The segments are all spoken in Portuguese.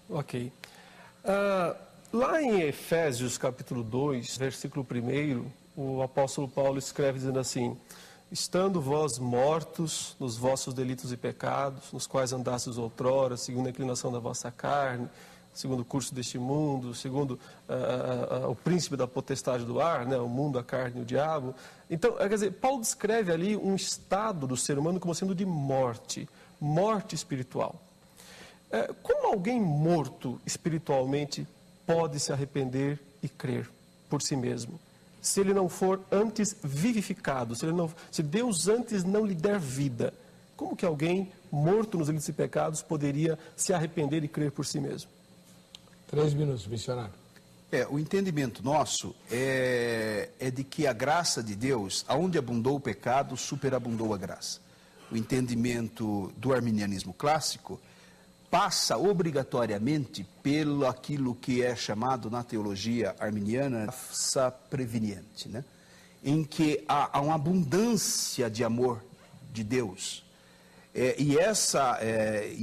Ok. Lá em Efésios, capítulo 2, versículo 1, o apóstolo Paulo escreve dizendo assim: estando vós mortos nos vossos delitos e pecados, nos quais andastes outrora, segundo a inclinação da vossa carne, segundo o curso deste mundo, segundo o príncipe da potestade do ar, né, o mundo, a carne e o diabo. Então, quer dizer, Paulo descreve ali um estado do ser humano como sendo de morte, morte espiritual. Como alguém morto espiritualmente pode se arrepender e crer por si mesmo, se ele não for antes vivificado, se Deus antes não lhe der vida? Como que alguém morto nos delitos e pecados poderia se arrepender e crer por si mesmo? 3 minutos, missionário. O entendimento nosso é de que a graça de Deus, aonde abundou o pecado, superabundou a graça. O entendimento do arminianismo clássico passa obrigatoriamente pelo aquilo que é chamado na teologia arminiana graça preveniente, né? Em que há uma abundância de amor de Deus. E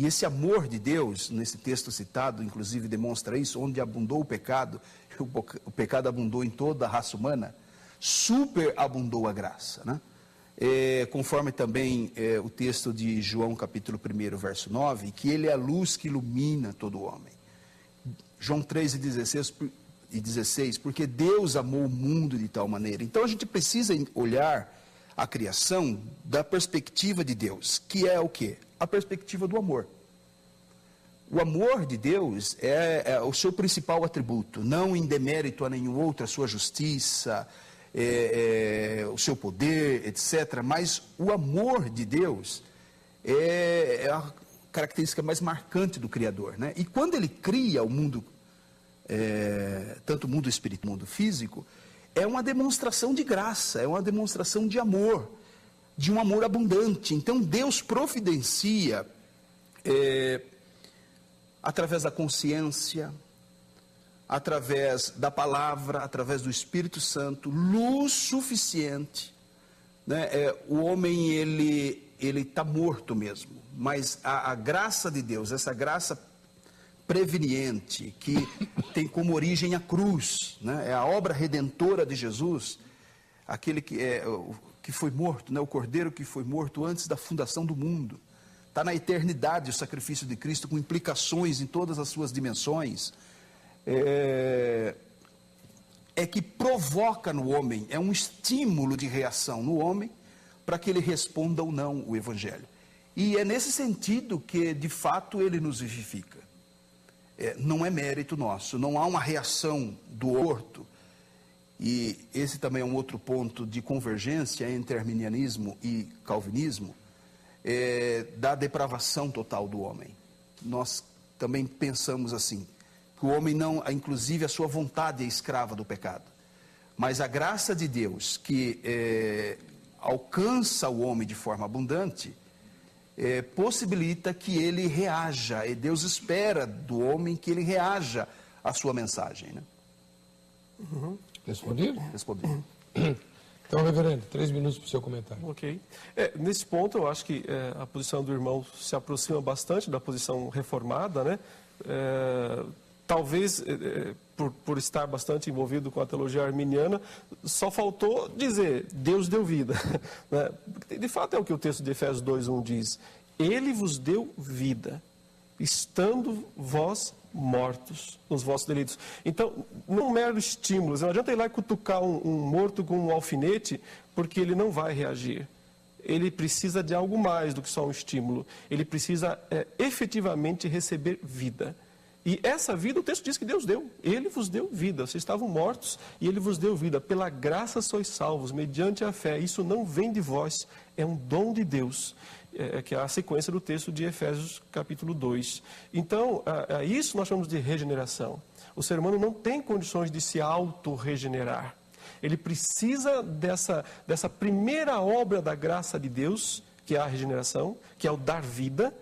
esse amor de Deus, nesse texto citado, inclusive demonstra isso: onde abundou o pecado abundou em toda a raça humana, superabundou a graça, né? Conforme também o texto de João capítulo 1, verso 9, que ele é a luz que ilumina todo homem. João 3:16, porque Deus amou o mundo de tal maneira. Então a gente precisa olhar a criação da perspectiva de Deus, que é o quê? A perspectiva do amor. O amor de Deus é o seu principal atributo, não em demérito a nenhum outro, a sua justiça, o seu poder, etc. Mas o amor de Deus é a característica mais marcante do Criador, né? E quando ele cria o mundo, tanto o mundo espiritual, o mundo físico, é uma demonstração de graça, é uma demonstração de amor, de um amor abundante. Então Deus providencia, através da consciência, através da palavra, através do Espírito Santo, luz suficiente, né? O homem, ele está morto mesmo, mas a graça de Deus, essa graça preveniente, que tem como origem a cruz, né? É a obra redentora de Jesus, aquele que foi morto, né? O Cordeiro que foi morto antes da fundação do mundo. Está na eternidade o sacrifício de Cristo, com implicações em todas as suas dimensões. Que provoca no homem, é um estímulo de reação no homem, para que ele responda ou não o Evangelho. E é nesse sentido que, de fato, ele nos vivifica. Não é mérito nosso, não há uma reação do morto. E esse também é um outro ponto de convergência entre arminianismo e calvinismo, da depravação total do homem. Nós também pensamos assim, que o homem não, inclusive a sua vontade é escrava do pecado. Mas a graça de Deus, que alcança o homem de forma abundante, possibilita que ele reaja, e Deus espera do homem que ele reaja à sua mensagem, né? Uhum. Respondido? Respondido. Então, reverendo, 3 minutos para o seu comentário. Ok. Nesse ponto, eu acho que a posição do irmão se aproxima bastante da posição reformada, né? Talvez, por estar bastante envolvido com a teologia arminiana, só faltou dizer, Deus deu vida. Né? De fato é o que o texto de Efésios 2:1 diz. Ele vos deu vida, estando vós mortos nos vossos delitos. Então, não é um mero estímulo. Não adianta ir lá e cutucar um morto com um alfinete, porque ele não vai reagir. Ele precisa de algo mais do que só um estímulo. Ele precisa efetivamente receber vida. E essa vida, o texto diz que Deus deu. Ele vos deu vida. Vocês estavam mortos e Ele vos deu vida. Pela graça sois salvos, mediante a fé. Isso não vem de vós, é um dom de Deus. Que é a sequência do texto de Efésios capítulo 2. Então, isso nós chamamos de regeneração. O ser humano não tem condições de se auto-regenerar. Ele precisa dessa primeira obra da graça de Deus, que é a regeneração, que é o dar vida,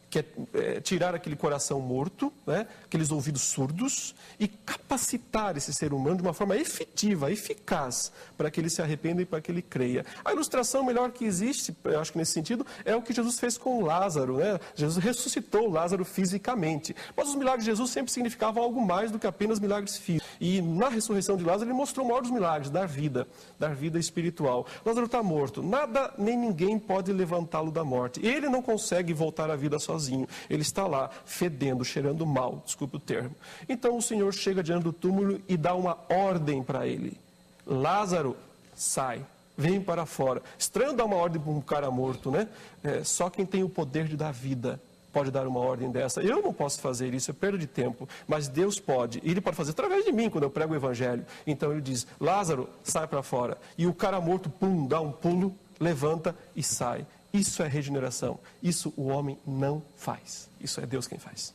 que é tirar aquele coração morto, né, aqueles ouvidos surdos, e capacitar esse ser humano de uma forma efetiva, eficaz, para que ele se arrependa e para que ele creia. A ilustração melhor que existe, eu acho que nesse sentido, é o que Jesus fez com Lázaro, né? Jesus ressuscitou Lázaro fisicamente, mas os milagres de Jesus sempre significavam algo mais do que apenas milagres físicos. E na ressurreição de Lázaro, ele mostrou o maior dos milagres, dar vida espiritual. Lázaro está morto, nada nem ninguém pode levantá-lo da morte. Ele não consegue voltar à vida sozinho, ele está lá, fedendo, cheirando mal, desculpe o termo. Então o Senhor chega diante do túmulo e dá uma ordem para ele: Lázaro, sai, vem para fora. Estranho dar uma ordem para um cara morto, né? Só quem tem o poder de dar vida pode dar uma ordem dessa. Eu não posso fazer isso, é perda de tempo, mas Deus pode. E Ele pode fazer através de mim, quando eu prego o Evangelho. Então Ele diz: Lázaro, sai para fora. E o cara morto, pum, dá um pulo, levanta e sai. Isso é regeneração. Isso o homem não faz. Isso é Deus quem faz.